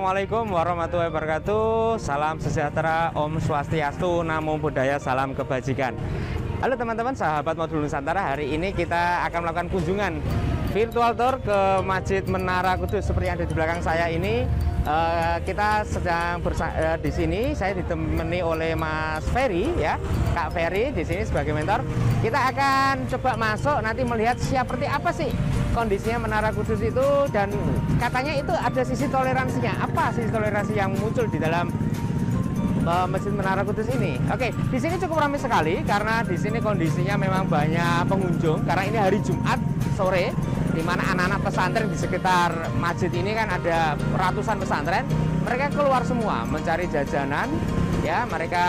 Assalamualaikum warahmatullahi wabarakatuh. Salam sejahtera, Om Swastiastu, Namo Buddhaya, salam kebajikan. Halo teman-teman, sahabat Modul Nusantara. Hari ini kita akan melakukan kunjungan virtual tour ke Masjid Menara Kudus. Seperti yang ada di belakang saya ini, kita sedang di sini. Saya ditemani oleh Mas Ferry, ya, Kak Ferry di sini sebagai mentor. Kita akan coba masuk, nanti melihat seperti apa sih kondisinya Menara Kudus itu, dan katanya itu ada sisi toleransinya. Apa sisi toleransi yang muncul di dalam Masjid Menara Kudus ini? Oke, di sini cukup ramai sekali karena di sini kondisinya memang banyak pengunjung karena ini hari Jumat sore, di mana anak-anak pesantren di sekitar masjid ini kan ada ratusan pesantren. Mereka keluar semua mencari jajanan, ya, mereka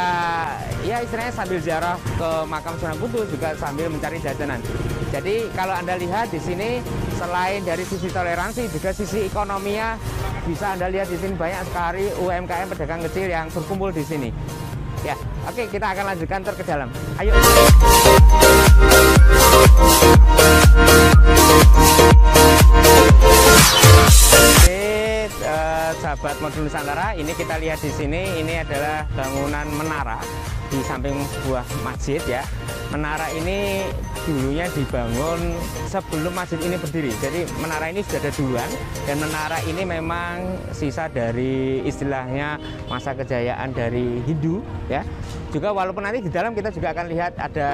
ya istilahnya sambil ziarah ke makam Sunan Kudus juga sambil mencari jajanan. Jadi kalau Anda lihat di sini, selain dari sisi toleransi, juga sisi ekonominya bisa Anda lihat di sini banyak sekali UMKM pedagang kecil yang berkumpul di sini. Ya, oke, kita akan lanjutkan tur ke dalam. Ayo. Sahabat Modul Nusantara, ini kita lihat di sini, ini adalah bangunan menara di samping sebuah masjid, ya. Menara ini dulunya dibangun sebelum masjid ini berdiri. Jadi menara ini sudah ada duluan, dan menara ini memang sisa dari istilahnya masa kejayaan dari Hindu, ya. Juga walaupun nanti di dalam kita juga akan lihat ada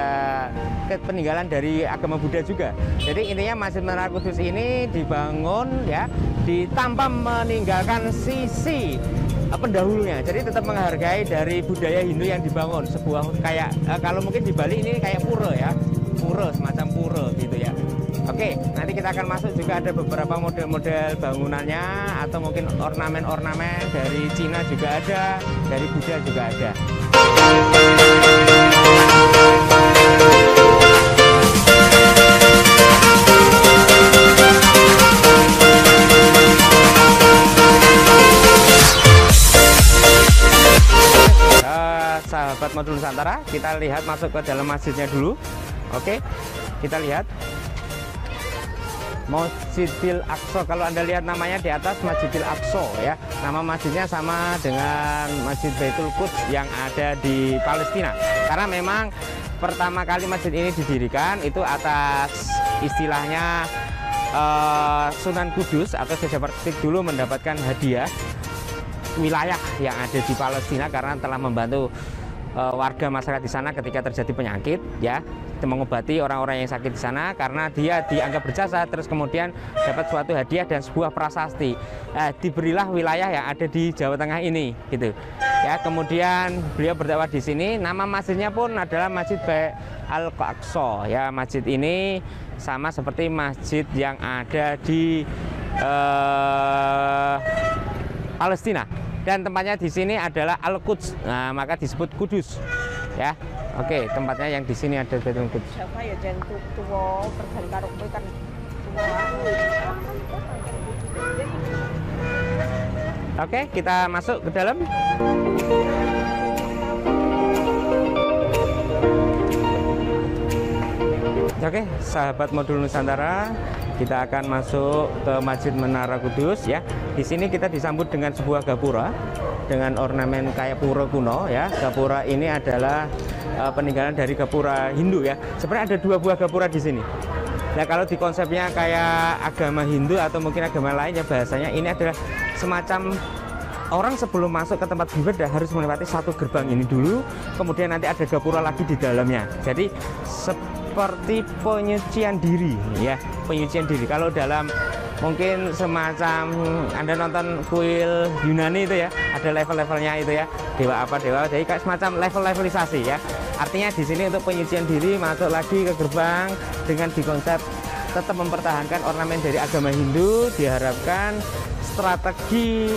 peninggalan dari agama Buddha juga. Jadi intinya Masjid Menara Kudus ini dibangun, ya, tanpa meninggalkan sisi pendahulunya. Jadi tetap menghargai dari budaya Hindu yang dibangun. Sebuah kayak kalau mungkin di Bali ini kayak pura, ya, pura, semacam pura gitu, ya. Oke, nanti kita akan masuk, juga ada beberapa model-model bangunannya atau mungkin ornamen-ornamen dari Cina juga ada, dari Buddha juga ada. Sahabat Modul Nusantara, kita lihat masuk ke dalam masjidnya dulu. Oke, kita lihat Masjidil Aqsa. Kalau Anda lihat namanya di atas, Masjidil Aqsa, ya. Nama masjidnya sama dengan Masjid Baitul Quds yang ada di Palestina. Karena memang pertama kali masjid ini didirikan itu atas istilahnya Sunan Kudus atau Sejabat dulu mendapatkan hadiah wilayah yang ada di Palestina karena telah membantu warga masyarakat di sana ketika terjadi penyakit, ya, mengobati orang-orang yang sakit di sana karena dia dianggap berjasa, terus kemudian dapat suatu hadiah dan sebuah prasasti. Diberilah wilayah yang ada di Jawa Tengah ini, gitu. Ya, kemudian beliau berdakwah di sini. Nama masjidnya pun adalah Masjid Al-Aqsa, ya. Masjid ini sama seperti masjid yang ada di Palestina. Dan tempatnya di sini adalah Al-Quds, nah, maka disebut Kudus, ya. Oke, tempatnya yang di sini ada Baitul Quds. Siapa ya jangan tua pergan karo kowe kan tua. Oke, kita masuk ke dalam. Oke, sahabat Modul Nusantara, kita akan masuk ke Masjid Menara Kudus, ya. Di sini kita disambut dengan sebuah gapura dengan ornamen kayak pura kuno, ya. Gapura ini adalah peninggalan dari gapura Hindu, ya. Sebenarnya ada dua buah gapura di sini. Nah, kalau di konsepnya kayak agama Hindu atau mungkin agama lain, ya, bahasanya ini adalah semacam orang sebelum masuk ke tempat beribadah harus melewati satu gerbang ini dulu, kemudian nanti ada gapura lagi di dalamnya. Jadi seperti penyucian diri, ya, penyucian diri. Kalau dalam mungkin semacam Anda nonton kuil Yunani itu, ya, ada level-levelnya itu, ya, dewa apa dewa, jadi kayak semacam level-levelisasi, ya. Artinya di sini untuk penyucian diri masuk lagi ke gerbang dengan dikonsep tetap mempertahankan ornamen dari agama Hindu. Diharapkan strategi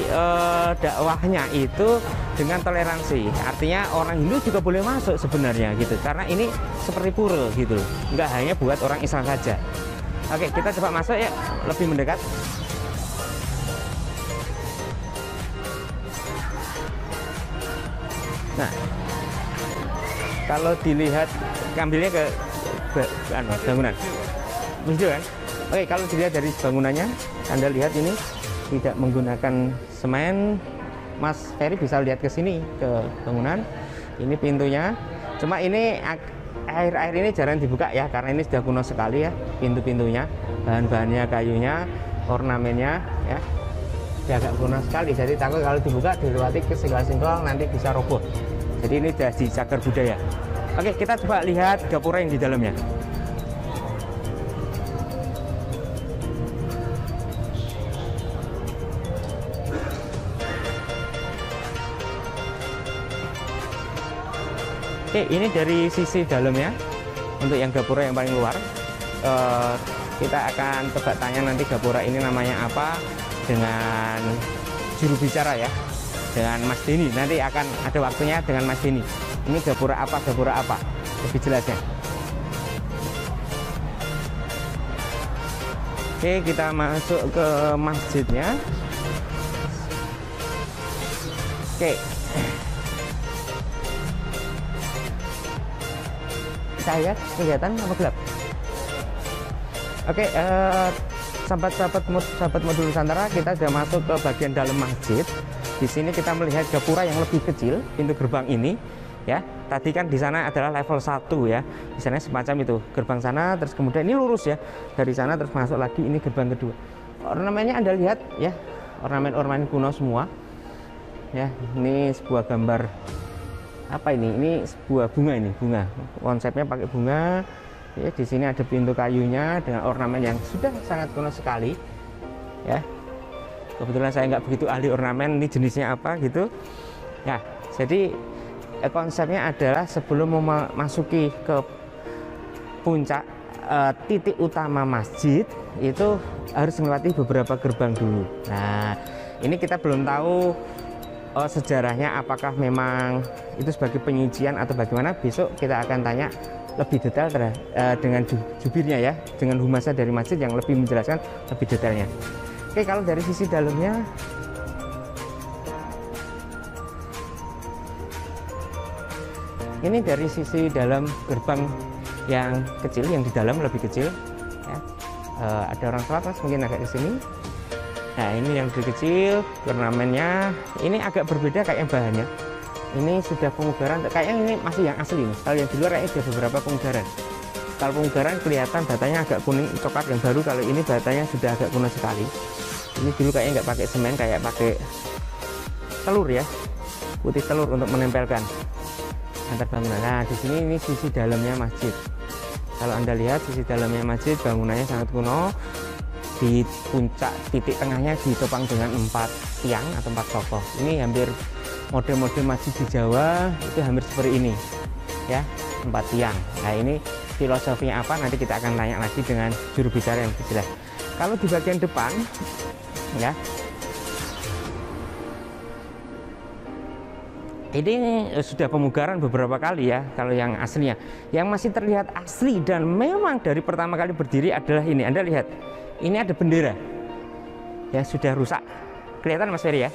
dakwahnya itu dengan toleransi. Artinya orang Hindu juga boleh masuk sebenarnya, gitu. Karena ini seperti pura, gitu. Nggak hanya buat orang Islam saja. Oke, kita coba masuk, ya, lebih mendekat. Nah, kalau dilihat, ambilnya ke bangunan. Video kan? Oke, kalau dilihat dari bangunannya, Anda lihat ini tidak menggunakan semen. Mas Ferry bisa lihat ke sini, ke bangunan. Ini pintunya. Cuma ini air ini jarang dibuka ya, karena ini sudah kuno sekali ya pintu-pintunya. Bahan-bahannya kayunya, ornamennya ya. Dia agak kuno sekali, jadi takut kalau dibuka dilewati ke senggol-senggol nanti bisa roboh. Jadi ini sudah di cagar budaya. Oke, kita coba lihat gapura yang di dalamnya. Oke, ini dari sisi dalamnya. Untuk yang gapura yang paling luar, kita akan coba tanya nanti gapura ini namanya apa dengan juru bicara ya, dengan Mas Denny. Nanti akan ada waktunya dengan Mas Denny. Ini gapura apa lebih jelasnya. Oke, kita masuk ke masjidnya. Oke, saya kelihatan apa gelap? Oke, sahabat Modul Nusantara, kita sudah masuk ke bagian dalam masjid. Di sini kita melihat gapura yang lebih kecil, pintu gerbang ini ya. Tadi kan di sana adalah level 1 ya. Di sana semacam itu, gerbang sana terus kemudian ini lurus ya. Dari sana terus masuk lagi, ini gerbang kedua. Ornamennya Anda lihat ya, ornamen kuno semua. Ya, ini sebuah gambar apa ini? Ini sebuah bunga, ini bunga. Konsepnya pakai bunga. Ya, di sini ada pintu kayunya dengan ornamen yang sudah sangat kuno sekali. Ya, kebetulan saya nggak begitu ahli ornamen, ini jenisnya apa gitu. Ya, jadi konsepnya adalah sebelum memasuki ke puncak titik utama masjid itu harus melewati beberapa gerbang dulu. Nah, ini kita belum tahu sejarahnya apakah memang itu sebagai penyucian atau bagaimana. Besok kita akan tanya lebih detail dengan jubirnya ya, dengan humasnya dari masjid yang lebih menjelaskan lebih detailnya. Oke, kalau dari sisi dalamnya, ini dari sisi dalam gerbang yang kecil, yang di dalam lebih kecil ya. Ada orang sholat Mas, mungkin agak ke sini. Nah, ini yang lebih kecil, ornamennya ini agak berbeda kayak yang bahannya. Ini sudah pemugaran, kayaknya ini masih yang asli nih. Kalau yang di luar kayaknya sudah beberapa pemugaran. Kalau pemugaran kelihatan batanya agak kuning coklat yang baru, kalau ini batanya sudah agak kuno sekali. Ini dulu kayaknya nggak pakai semen, kayak pakai telur ya, putih telur untuk menempelkan antar bangunan. Nah, di sini ini sisi dalamnya masjid. Kalau Anda lihat sisi dalamnya masjid, bangunannya sangat kuno. Di puncak titik tengahnya ditopang dengan 4 tiang atau 4 tokoh. Ini hampir model-model masjid di Jawa itu hampir seperti ini ya, 4 tiang. Nah, ini filosofinya apa nanti kita akan tanya lagi dengan juru bicara yang jelas. Kalau di bagian depan ya, ini sudah pemugaran beberapa kali ya. Kalau yang aslinya, yang masih terlihat asli dan memang dari pertama kali berdiri adalah ini. Anda lihat, ini ada bendera ya, sudah rusak, kelihatan Mas Ferry ya.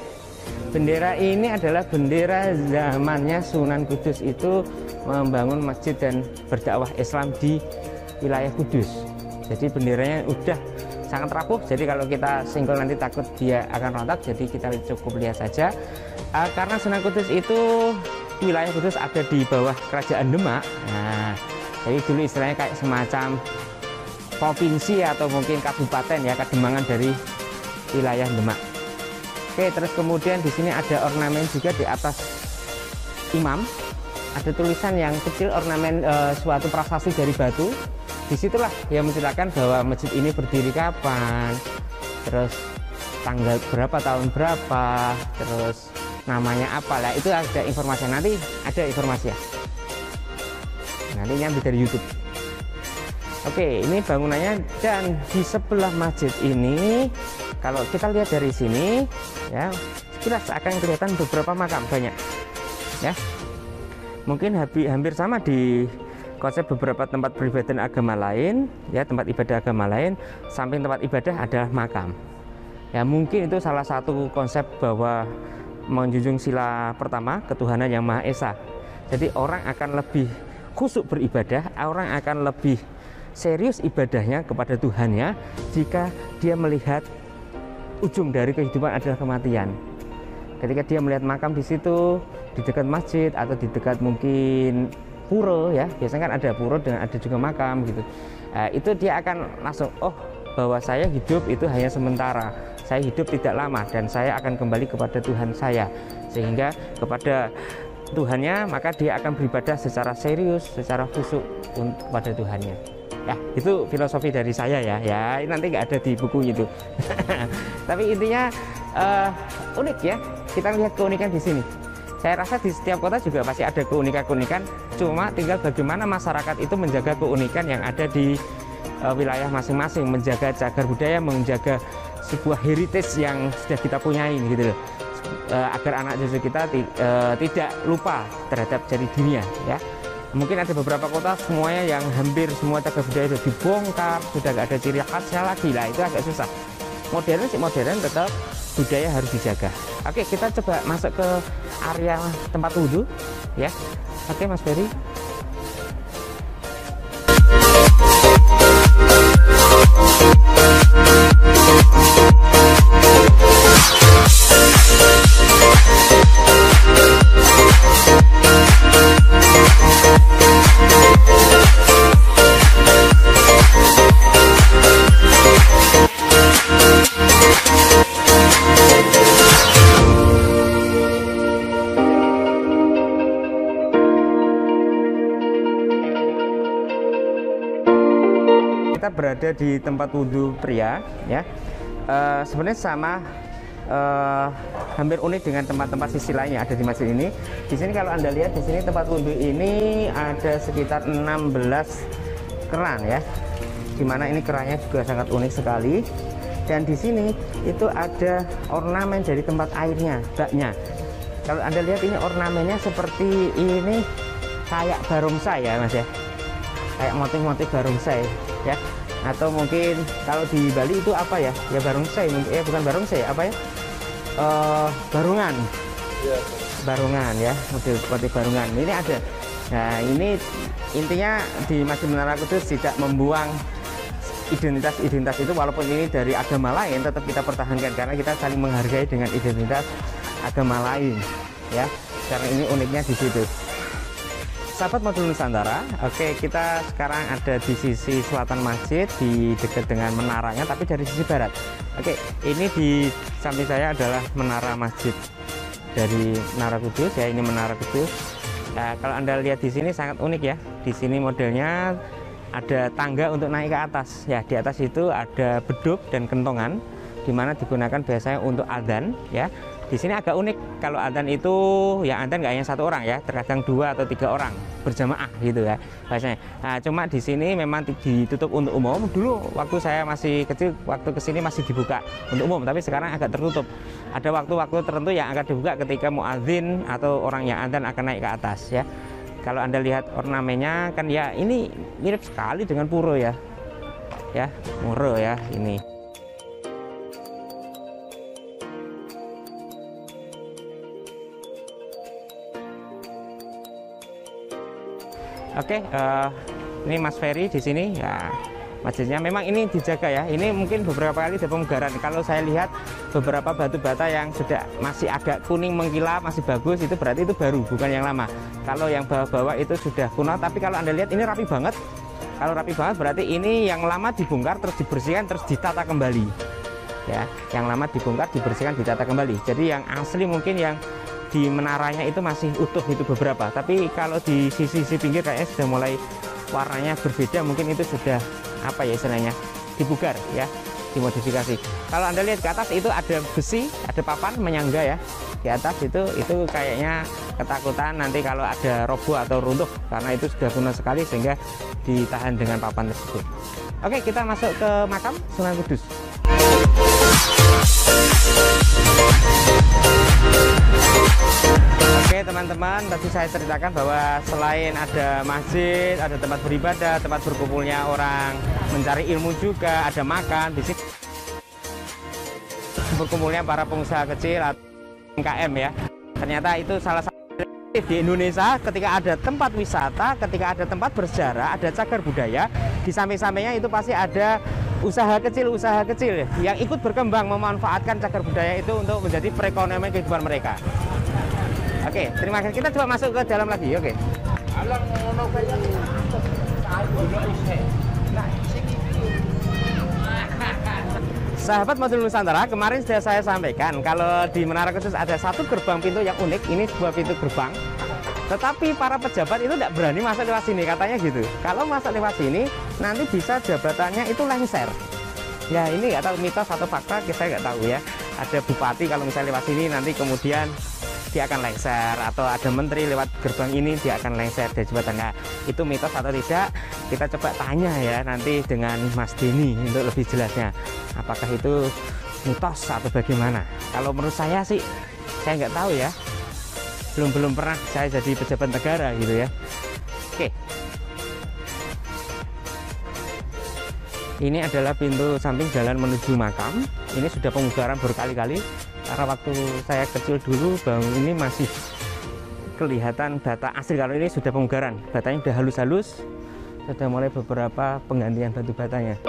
Bendera ini adalah bendera zamannya Sunan Kudus itu membangun masjid dan berdakwah Islam di wilayah Kudus. Jadi benderanya udah sangat rapuh, jadi kalau kita senggol nanti takut dia akan rontok, jadi kita cukup lihat saja. Karena Sunan Kudus itu wilayah Kudus ada di bawah kerajaan Demak. Nah, jadi dulu istilahnya kayak semacam provinsi atau mungkin kabupaten ya, kademangan dari wilayah Demak. Oke, terus kemudian di sini ada ornamen juga di atas imam. Ada tulisan yang kecil, ornamen suatu prasasti dari batu. Disitulah yang menceritakan bahwa masjid ini berdiri kapan, terus tanggal berapa, tahun berapa, terus namanya apa lah. Itu ada informasi, nanti ada informasi ya. Nanti nyambi dari YouTube. Oke, ini bangunannya, dan di sebelah masjid ini kalau kita lihat dari sini ya, sekilas akan kelihatan beberapa makam, banyak ya. Mungkin hampir sama di konsep beberapa tempat beribadah agama lain ya, tempat ibadah agama lain, samping tempat ibadah adalah makam ya. Mungkin itu salah satu konsep bahwa menjunjung sila pertama, ketuhanan yang Maha Esa. Jadi orang akan lebih khusyuk beribadah, orang akan lebih serius ibadahnya kepada Tuhannya jika dia melihat ujung dari kehidupan adalah kematian. Ketika dia melihat makam di situ, di dekat masjid atau di dekat mungkin pura ya, biasanya kan ada pura dan ada juga makam gitu. Itu dia akan langsung, oh bahwa saya hidup itu hanya sementara, saya hidup tidak lama dan saya akan kembali kepada Tuhan saya, sehingga kepada Tuhannya maka dia akan beribadah secara serius, secara khusyuk kepada Tuhannya. Ya, itu filosofi dari saya ya. Ya, nanti nggak ada di buku itu. Tapi intinya unik ya. Kita lihat keunikan di sini. Saya rasa di setiap kota juga pasti ada keunikan-keunikan. Cuma tinggal bagaimana masyarakat itu menjaga keunikan yang ada di wilayah masing-masing, menjaga cagar budaya, menjaga sebuah heritage yang sudah kita punyai gitu loh. Agar anak cucu kita tidak lupa terhadap jati dirinya ya. Mungkin ada beberapa kota semuanya yang hampir semua cagar budaya sudah dibongkar, sudah nggak ada ciri khasnya lagi lah, itu agak susah. Modern sih modern, tetap budaya harus dijaga. Oke, kita coba masuk ke area tempat wudhu ya. Oke Mas Ferry. Kita berada di tempat wudhu pria ya. Sebenarnya sama hampir unik dengan tempat-tempat sisi lainnya ada di masjid ini. Di sini kalau Anda lihat di sini tempat wudhu ini ada sekitar 16 keran ya. Dimana ini kerannya juga sangat unik sekali. Dan di sini itu ada ornamen dari tempat airnya, baknya. Kalau Anda lihat ini ornamennya seperti ini kayak barongsai ya Mas ya. Kayak motif-motif barongsai ya, atau mungkin kalau di Bali itu apa ya, ya barongsai mungkin, bukan barongsai, apa ya, barungan ya. Barungan ya, model seperti barungan ini ada. Nah ini intinya di Masjid Menara Kudus tidak membuang identitas itu, walaupun ini dari agama lain tetap kita pertahankan karena kita saling menghargai dengan identitas agama lain ya, karena ini uniknya di situ. Sahabat Modul Nusantara, oke, kita sekarang ada di sisi selatan masjid, di dekat dengan menaranya, tapi dari sisi barat. Oke, ini di samping saya adalah menara masjid dari Menara Kudus ya, ini Menara Kudus. Nah, kalau Anda lihat di sini sangat unik ya. Di sini modelnya ada tangga untuk naik ke atas. Ya, di atas itu ada beduk dan kentongan, di mana digunakan biasanya untuk adzan ya. Di sini agak unik, kalau adzan itu yang adzan nggak hanya satu orang ya, terkadang 2 atau 3 orang berjamaah gitu ya biasanya. Nah, cuma di sini memang ditutup untuk umum. Dulu waktu saya masih kecil, waktu kesini masih dibuka untuk umum, tapi sekarang agak tertutup. Ada waktu-waktu tertentu yang akan dibuka ketika muadzin atau orang yang adzan akan naik ke atas ya. Kalau Anda lihat ornamennya kan ya, ini mirip sekali dengan pura ya, ya pura ya ini. Oke, ini Mas Ferry di sini ya, masjidnya memang ini dijaga ya. Ini mungkin beberapa kali ada pemugaran. Kalau saya lihat beberapa batu bata yang sudah masih agak kuning mengkilap, masih bagus, itu berarti itu baru, bukan yang lama. Kalau yang bawah-bawah itu sudah kuno, tapi kalau Anda lihat ini rapi banget. Kalau rapi banget berarti ini yang lama dibongkar, terus dibersihkan, terus ditata kembali. Ya, yang lama dibongkar, dibersihkan, ditata kembali. Jadi yang asli mungkin yang di menaranya itu masih utuh itu beberapa, tapi kalau di sisi-sisi pinggir kayaknya sudah mulai warnanya berbeda, mungkin itu sudah apa ya istilahnya, dibugar ya, dimodifikasi. Kalau Anda lihat ke atas itu ada besi, ada papan menyangga ya di atas, itu kayaknya ketakutan nanti kalau ada roboh atau runtuh karena itu sudah kuno sekali sehingga ditahan dengan papan tersebut. Oke, kita masuk ke makam Sunan Kudus. Oke teman-teman, tadi saya ceritakan bahwa selain ada masjid, ada tempat beribadah, tempat berkumpulnya orang mencari ilmu juga, ada makan di sini, berkumpulnya para pengusaha kecil atau UMKM ya. Ternyata itu salah satu Di Indonesia ketika ada tempat wisata, ketika ada tempat bersejarah, ada cagar budaya, di samping-sampingnya itu pasti ada usaha kecil yang ikut berkembang memanfaatkan cagar budaya itu untuk menjadi perekonomian kehidupan mereka. Oke, terima kasih. Kita coba masuk ke dalam lagi, oke. Sahabat Modul Nusantara, kemarin sudah saya sampaikan kalau di Menara Kudus ada satu gerbang pintu yang unik. Ini sebuah pintu gerbang, tetapi para pejabat itu tidak berani masuk lewat sini, katanya gitu. Kalau masuk lewat sini, nanti bisa jabatannya itu lengser. Ya ini nggak tahu mitos atau fakta, saya nggak tahu ya. Ada bupati kalau misalnya lewat sini nanti kemudian dia akan lengser, atau ada menteri lewat gerbang ini dia akan lengser dari jembatan. Nah, itu mitos atau tidak, kita coba tanya ya nanti dengan Mas Denny untuk lebih jelasnya apakah itu mitos atau bagaimana. Kalau menurut saya sih saya nggak tahu ya, belum pernah saya jadi pejabat negara gitu ya. Oke, ini adalah pintu samping jalan menuju makam. Ini sudah pemugaran berkali-kali. Karena waktu saya kecil dulu bangun ini masih kelihatan bata asli. Kalau ini sudah pemugaran, batanya sudah halus-halus, sudah mulai beberapa penggantian batu batanya.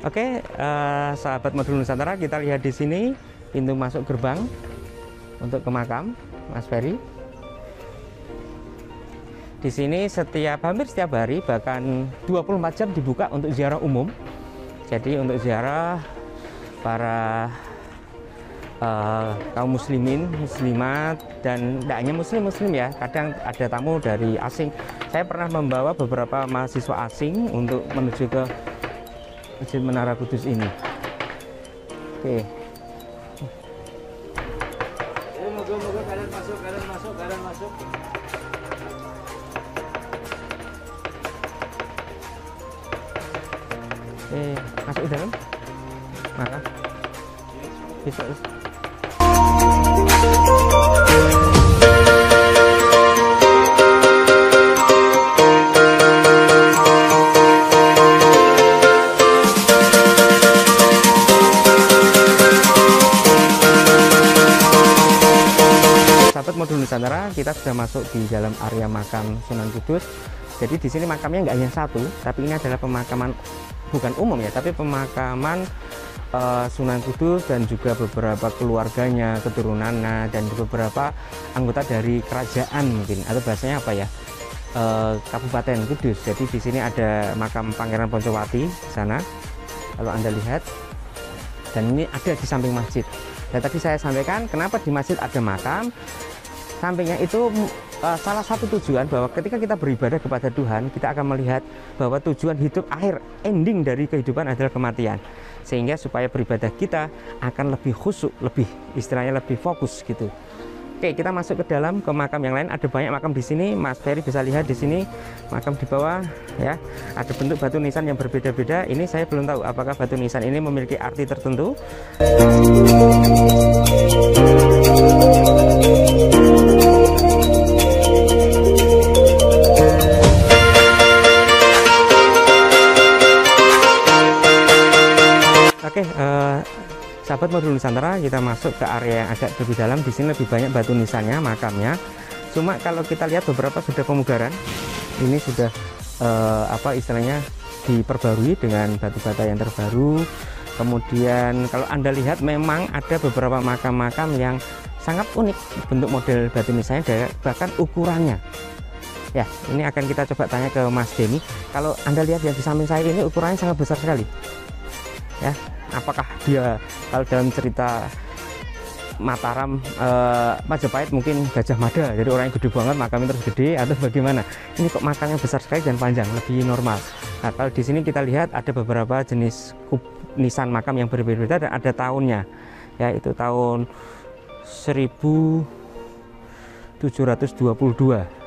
Oke, sahabat Modul Nusantara, kita lihat di sini pintu masuk gerbang untuk ke makam Mas Ferry. Di sini hampir setiap hari, bahkan 24 jam dibuka untuk ziarah umum. Jadi untuk ziarah para kaum muslimin, muslimat, dan tidak hanya muslim ya, kadang ada tamu dari asing. Saya pernah membawa beberapa mahasiswa asing untuk menuju ke Masjid Menara Kudus ini. Oke. Moga-moga kalian masuk. Masuk ke dalam. Mana? Bisa. Sahabat Modul Nusantara, kita sudah masuk di dalam area makam Sunan Kudus. Jadi di sini makamnya nggak hanya satu, tapi ini adalah pemakaman bukan umum ya, tapi pemakaman Sunan Kudus dan juga beberapa keluarganya, keturunannya, dan beberapa anggota dari kerajaan mungkin, atau bahasanya apa ya, Kabupaten Kudus. Jadi di sini ada makam Pangeran Poncowati di sana, kalau Anda lihat, dan ini ada di samping masjid. Dan tadi saya sampaikan kenapa di masjid ada makam. Sampingnya itu salah satu tujuan bahwa ketika kita beribadah kepada Tuhan, kita akan melihat bahwa tujuan hidup akhir ending dari kehidupan adalah kematian, sehingga supaya beribadah kita akan lebih khusyuk, lebih istilahnya lebih fokus gitu. Oke, kita masuk ke dalam ke makam yang lain. Ada banyak makam di sini. Mas Ferry bisa lihat di sini makam di bawah ya. Ada bentuk batu nisan yang berbeda-beda. Ini saya belum tahu apakah batu nisan ini memiliki arti tertentu. Oke, sahabat Modul Nusantara, kita masuk ke area yang agak lebih dalam. Di sini lebih banyak batu nisannya, makamnya. Cuma kalau kita lihat beberapa sudah pemugaran. Ini sudah apa istilahnya diperbarui dengan batu bata yang terbaru. Kemudian kalau Anda lihat memang ada beberapa makam-makam yang sangat unik bentuk model batu nisannya, bahkan ukurannya. Ya, ini akan kita coba tanya ke Mas Denny. Kalau Anda lihat yang di samping saya ini ukurannya sangat besar sekali. Ya, apakah dia kalau dalam cerita Mataram, Majapahit mungkin Gajah Mada, jadi orang yang gede banget makamnya terus gede, atau bagaimana? Ini kok makamnya besar sekali dan panjang, lebih normal. Nah, kalau di sini kita lihat ada beberapa jenis nisan makam yang berbeda-beda dan ada tahunnya, ya itu tahun 1722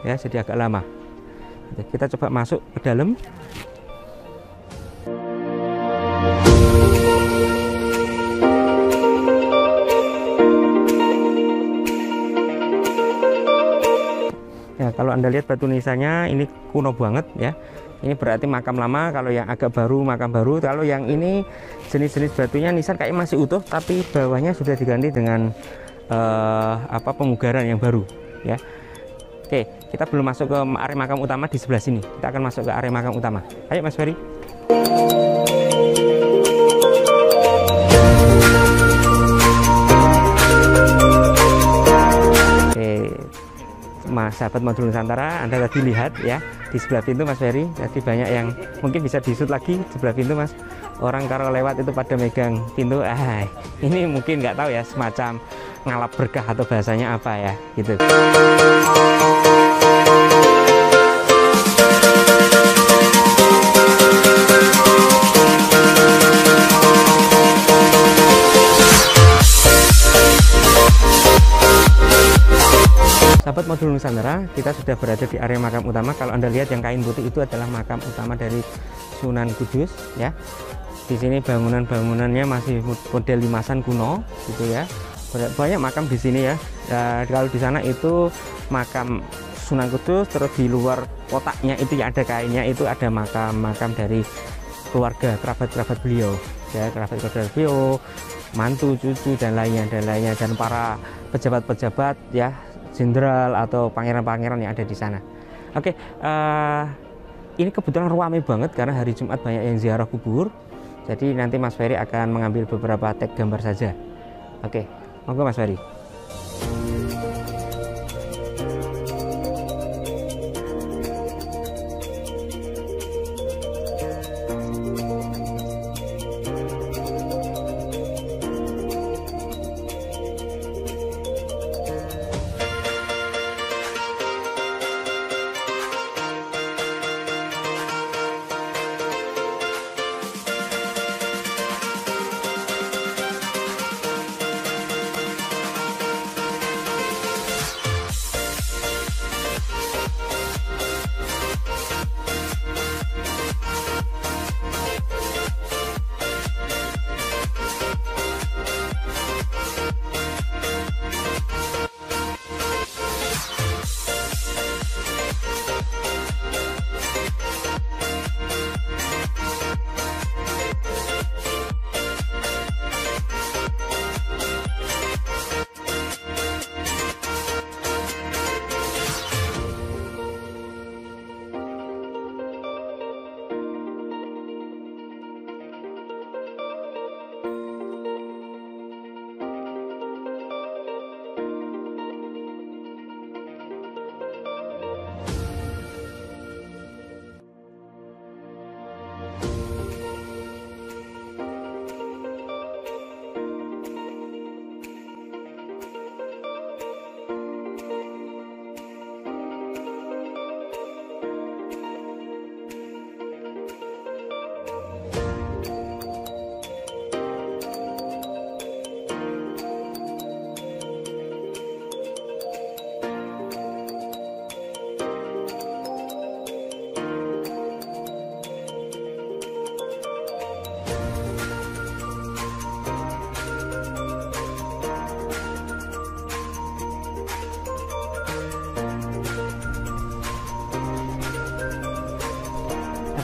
ya, jadi agak lama. Kita coba masuk ke dalam. Ya, kalau Anda lihat batu nisannya ini kuno banget ya. Ini berarti makam lama. Kalau yang agak baru makam baru. Kalau yang ini jenis-jenis batunya nisan kayak masih utuh, tapi bawahnya sudah diganti dengan pemugaran yang baru ya. Oke, kita belum masuk ke area makam utama di sebelah sini. Kita akan masuk ke area makam utama. Ayo Mas Ferry. Sahabat Modul Nusantara, Anda tadi lihat ya di sebelah pintu Mas Ferry, tadi banyak yang mungkin bisa disut lagi di sebelah pintu Mas. Orang kalau lewat itu pada megang pintu. Ini mungkin nggak tahu ya, semacam ngalap berkah atau bahasanya apa ya gitu. Sahabat Modul Nusantara, kita sudah berada di area makam utama. Kalau Anda lihat yang kain putih itu adalah makam utama dari Sunan Kudus ya. Di sini bangunan-bangunannya masih model limasan kuno gitu ya. Banyak makam di sini ya. Kalau di sana itu makam Sunan Kudus, terus di luar kotaknya itu yang ada kainnya itu ada makam-makam dari keluarga kerabat-kerabat beliau ya, kerabat-kerabat beliau, mantu, cucu dan lainnya dan para pejabat-pejabat ya, jenderal atau pangeran-pangeran yang ada di sana. Oke, ini kebetulan ramai banget karena hari Jumat banyak yang ziarah kubur. Jadi nanti Mas Ferry akan mengambil beberapa tag gambar saja. Oke, monggo Mas Ferry.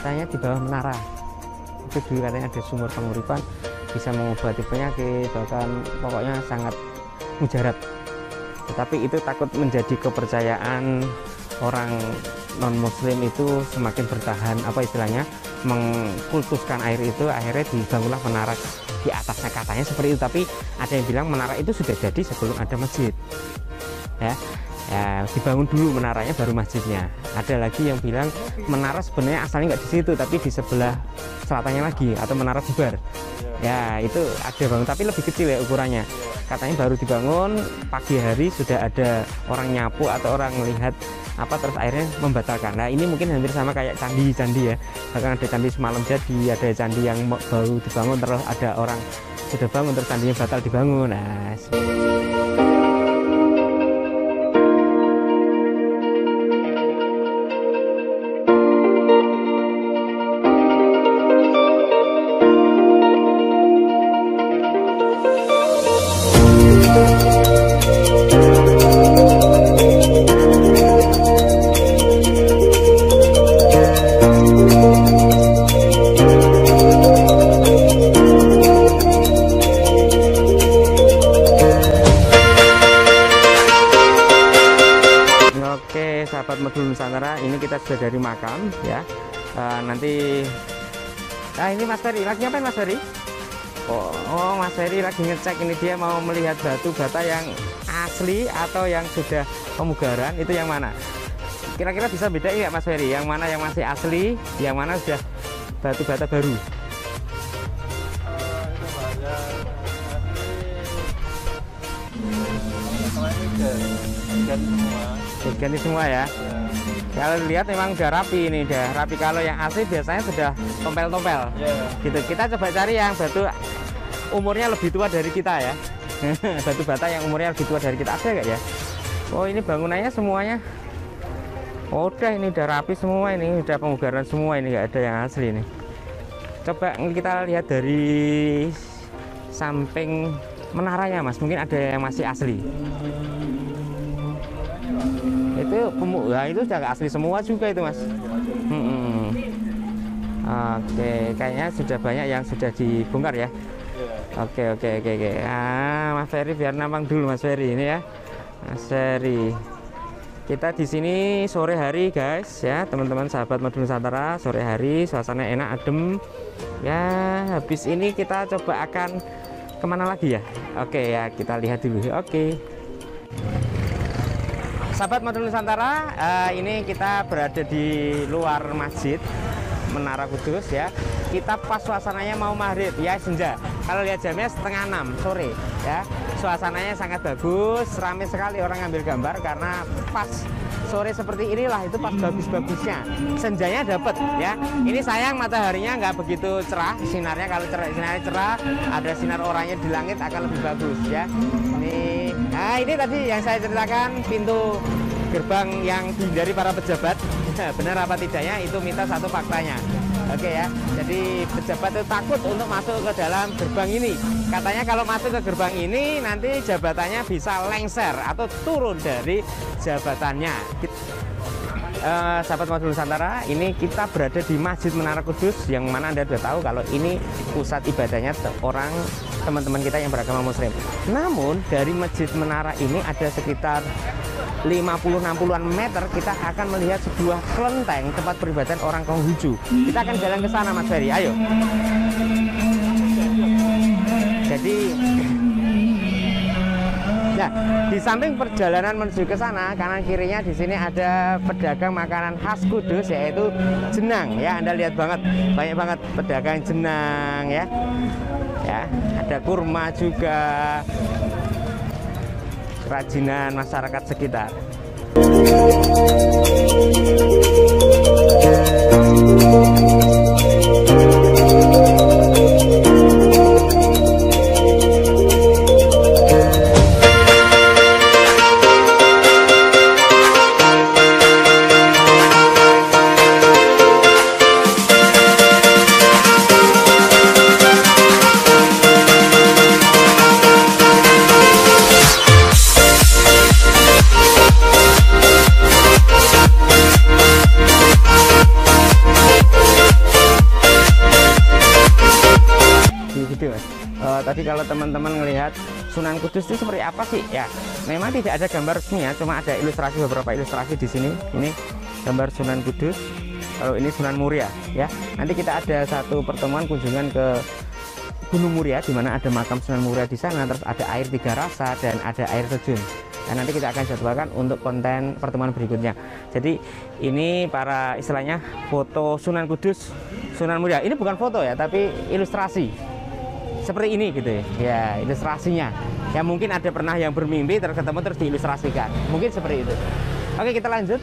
Katanya di bawah menara itu dulu katanya ada sumur penguripan, bisa mengobati penyakit, bahkan pokoknya sangat mujarab. Tetapi itu takut menjadi kepercayaan orang non muslim itu semakin bertahan, apa istilahnya, mengkultuskan air itu, akhirnya dibangunlah menara di atasnya, katanya seperti itu. Tapi ada yang bilang menara itu sudah jadi sebelum ada masjid ya. Ya, dibangun dulu menaranya baru masjidnya. Ada lagi yang bilang menara sebenarnya asalnya nggak di situ, tapi di sebelah selatannya lagi, atau menara bubar. Ya, itu ada bangun, tapi lebih kecil ya ukurannya. Katanya baru dibangun pagi hari sudah ada orang nyapu atau orang melihat apa, terus akhirnya membatalkan. Nah, ini mungkin hampir sama kayak candi-candi ya. Bahkan ada candi semalam jadi, ada candi yang baru dibangun terus ada orang sudah bangun terus candinya batal dibangun. Nah, Oke, sahabat Modul Nusantara, ini kita sudah dari makam ya. Nanti, nah ini Mas Ferry lagi ngapain Mas Ferry? Oh, Mas Ferry lagi ngecek, ini dia mau melihat batu bata yang asli atau yang sudah pemugaran, itu yang mana? Kira-kira bisa beda nggak Mas Ferry? Yang mana yang masih asli, yang mana sudah batu bata baru? Ganti semua ya. Kalau lihat memang udah rapi ini, udah rapi. Kalau yang asli biasanya sudah tompel-tompel. Gitu. Kita coba cari yang batu umurnya lebih tua dari kita ya. Batu bata yang umurnya lebih tua dari kita, ada nggak ya? Oh, ini bangunannya semuanya. Oh, udah ini udah rapi semua, ini udah pemugaran semua, ini nggak ada yang asli ini. Coba kita lihat dari samping menaranya Mas, mungkin ada yang masih asli. Itu ya, itu sudah asli semua juga itu Mas. Oke, kayaknya sudah banyak yang sudah dibongkar ya. Oke. Mas Ferry biar nampang dulu Mas Ferry ini ya. Mas Ferry. Kita di sini sore hari guys ya, teman-teman sahabat Modul Nusantara, sore hari suasana enak adem. Ya, habis ini kita coba akan kemana lagi ya? Oke ya, kita lihat dulu. Oke. Sahabat Modul Nusantara, ini kita berada di luar masjid Menara Kudus ya. Kita pas suasananya mau maghrib ya, senja. Kalau lihat jamnya 5:30 sore ya. Suasananya sangat bagus, ramai sekali orang ngambil gambar karena pas sore seperti inilah itu pas bagus-bagusnya. Senjanya dapat ya. Ini sayang mataharinya nggak begitu cerah sinarnya. Kalau sinarnya cerah, ada sinar oranye di langit akan lebih bagus ya. Nah, ini tadi yang saya ceritakan, pintu gerbang yang dihindari para pejabat. Benar apa tidaknya itu mitos satu faktanya. Oke ya, jadi pejabat itu takut untuk masuk ke dalam gerbang ini. Katanya kalau masuk ke gerbang ini nanti jabatannya bisa lengser atau turun dari jabatannya. Sahabat Modul Nusantara, ini kita berada di Masjid Menara Kudus, yang mana Anda sudah tahu kalau ini pusat ibadahnya orang teman-teman kita yang beragama Muslim. Namun dari Masjid Menara ini ada sekitar 50-60an meter kita akan melihat sebuah kelenteng tempat peribadatan orang Konghucu. Kita akan jalan ke sana Mas Ferry, ayo. Jadi nah, di samping perjalanan menuju ke sana, kanan kirinya di sini ada pedagang makanan khas Kudus yaitu jenang ya. Anda lihat banget, banyak banget pedagang jenang ya. Ya, ada kurma juga. Kerajinan masyarakat sekitar. Tadi kalau teman-teman melihat Sunan Kudus itu seperti apa sih ya, memang tidak ada gambar resmi ya, cuma ada ilustrasi, beberapa ilustrasi di sini. Ini gambar Sunan Kudus, kalau ini Sunan Muria ya. Nanti kita ada satu pertemuan kunjungan ke Gunung Muria di mana ada makam Sunan Muria di sana, terus ada air tiga rasa dan ada air terjun. Dan nanti kita akan jadwalkan untuk konten pertemuan berikutnya. Jadi ini para istilahnya foto Sunan Kudus, Sunan Muria. Ini bukan foto ya, tapi ilustrasi. Seperti ini gitu ya, ilustrasinya ya. Mungkin ada pernah yang bermimpi terus ketemu terus diilustrasikan, mungkin seperti itu. Oke, kita lanjut.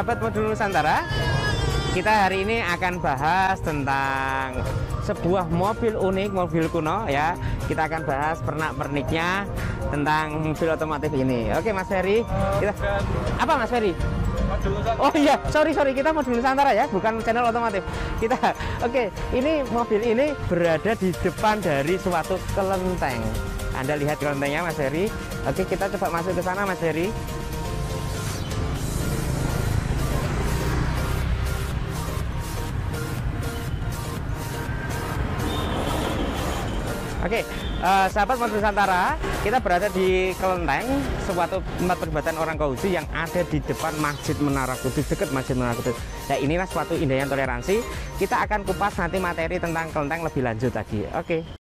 Sahabat Modul Nusantara, kita hari ini akan bahas tentang sebuah mobil unik, mobil kuno ya. Kita akan bahas pernak-perniknya tentang mobil otomotif ini. Oke Mas Ferry, kita apa Mas Ferry? Oh iya, sorry kita Modul Nusantara ya, bukan channel otomotif. Oke, ini mobil ini berada di depan dari suatu kelenteng. Anda lihat kelentengnya Mas Ferry. Oke, kita coba masuk ke sana Mas Ferry. Oke, sahabat Modul Nusantara, kita berada di kelenteng, suatu tempat peribadatan orang Konghucu yang ada di depan Masjid Menara Kudus, dekat Masjid Menara Kudus. Nah, inilah suatu indahnya toleransi. Kita akan kupas nanti materi tentang kelenteng lebih lanjut lagi. Oke.